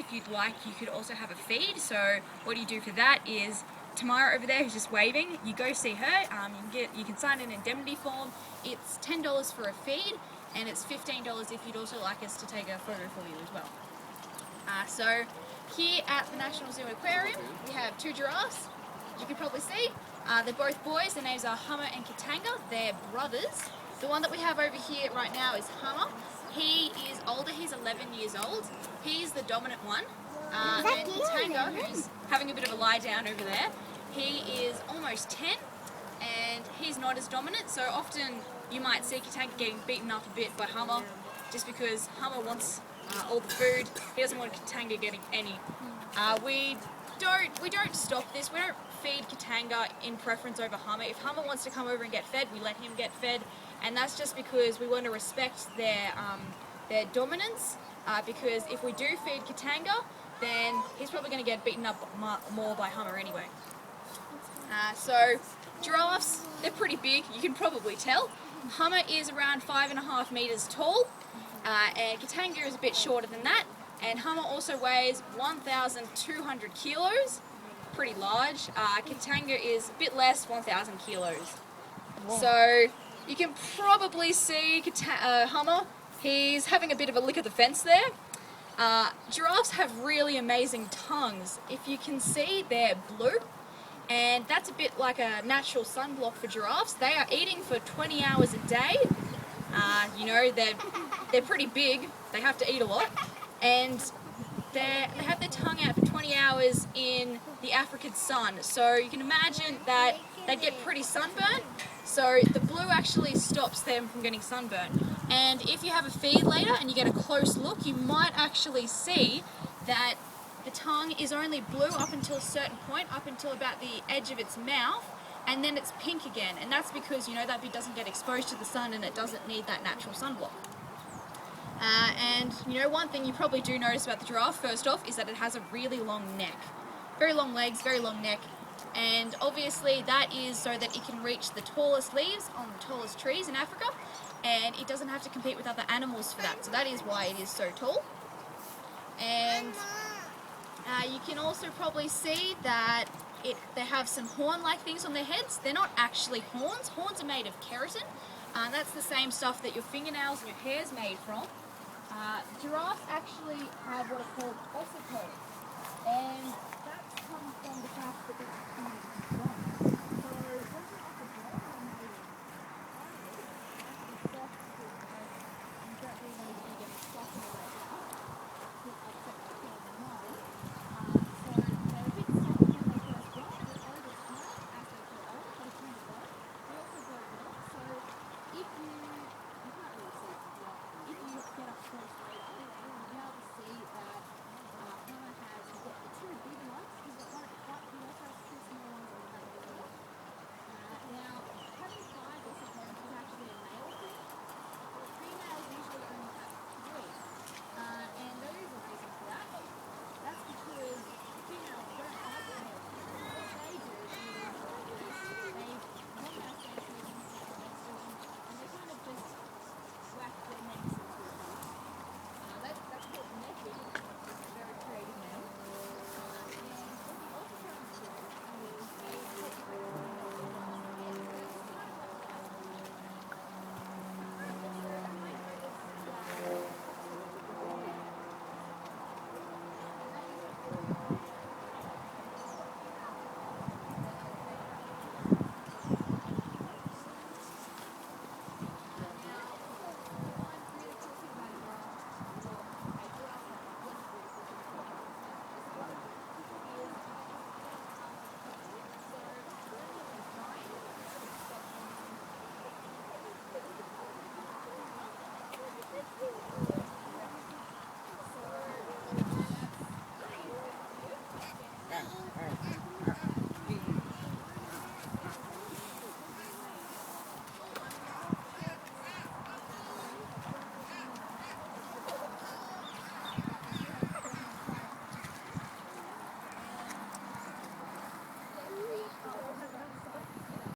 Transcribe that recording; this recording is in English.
if you'd like, you could also have a feed. So what you do for that is, Tamara over there who's just waving, you go see her, you can sign an indemnity form. It's $10 for a feed, and it's $15 if you'd also like us to take a photo for you as well. So here at the National Zoo Aquarium, we have two giraffes, as you can probably see. They're both boys. Their names are Hummer and Katanga. They're brothers. The one that we have over here right now is Hummer. He is older, he's 11 years old. He's the dominant one. And Katanga, who's having a bit of a lie down over there, he is almost 10 and he's not as dominant. So often you might see Katanga getting beaten up a bit by Hummer just because Hummer wants all the food. He doesn't want Katanga getting any. We don't stop this. We don't feed Katanga in preference over Hummer. If Hummer wants to come over and get fed, we let him get fed, and that's just because we want to respect their dominance. Because if we do feed Katanga, then he's probably going to get beaten up more by Hummer anyway. So giraffes, they're pretty big. You can probably tell. Hummer is around 5.5 meters tall, and Katanga is a bit shorter than that. And Hummer also weighs 1,200 kilos, pretty large. Katanga is a bit less, 1,000 kilos. Whoa. So you can probably see Hummer, he's having a bit of a lick of the fence there. Giraffes have really amazing tongues. If you can see, they're blue, and that's a bit like a natural sunblock for giraffes. They are eating for 20 hours a day. You know, they're pretty big, they have to eat a lot. And they have their tongue out for 20 hours in the African sun. So you can imagine that they get pretty sunburned. So the blue actually stops them from getting sunburned. And if you have a feed later and you get a close look, you might actually see that the tongue is only blue up until a certain point, up until about the edge of its mouth, and then it's pink again. And that's because, you know, that bit doesn't get exposed to the sun and it doesn't need that natural sunblock. And you know, one thing you probably do notice about the giraffe, first off, is that it has a really long neck. Very long legs, very long neck. And obviously that is so that it can reach the tallest leaves on the tallest trees in Africa, and it doesn't have to compete with other animals for that. So that is why it is so tall. And you can also probably see that they have some horn-like things on their heads. They're not actually horns. Horns are made of keratin. That's the same stuff that your fingernails and your hair is made from. Giraffes actually have what are called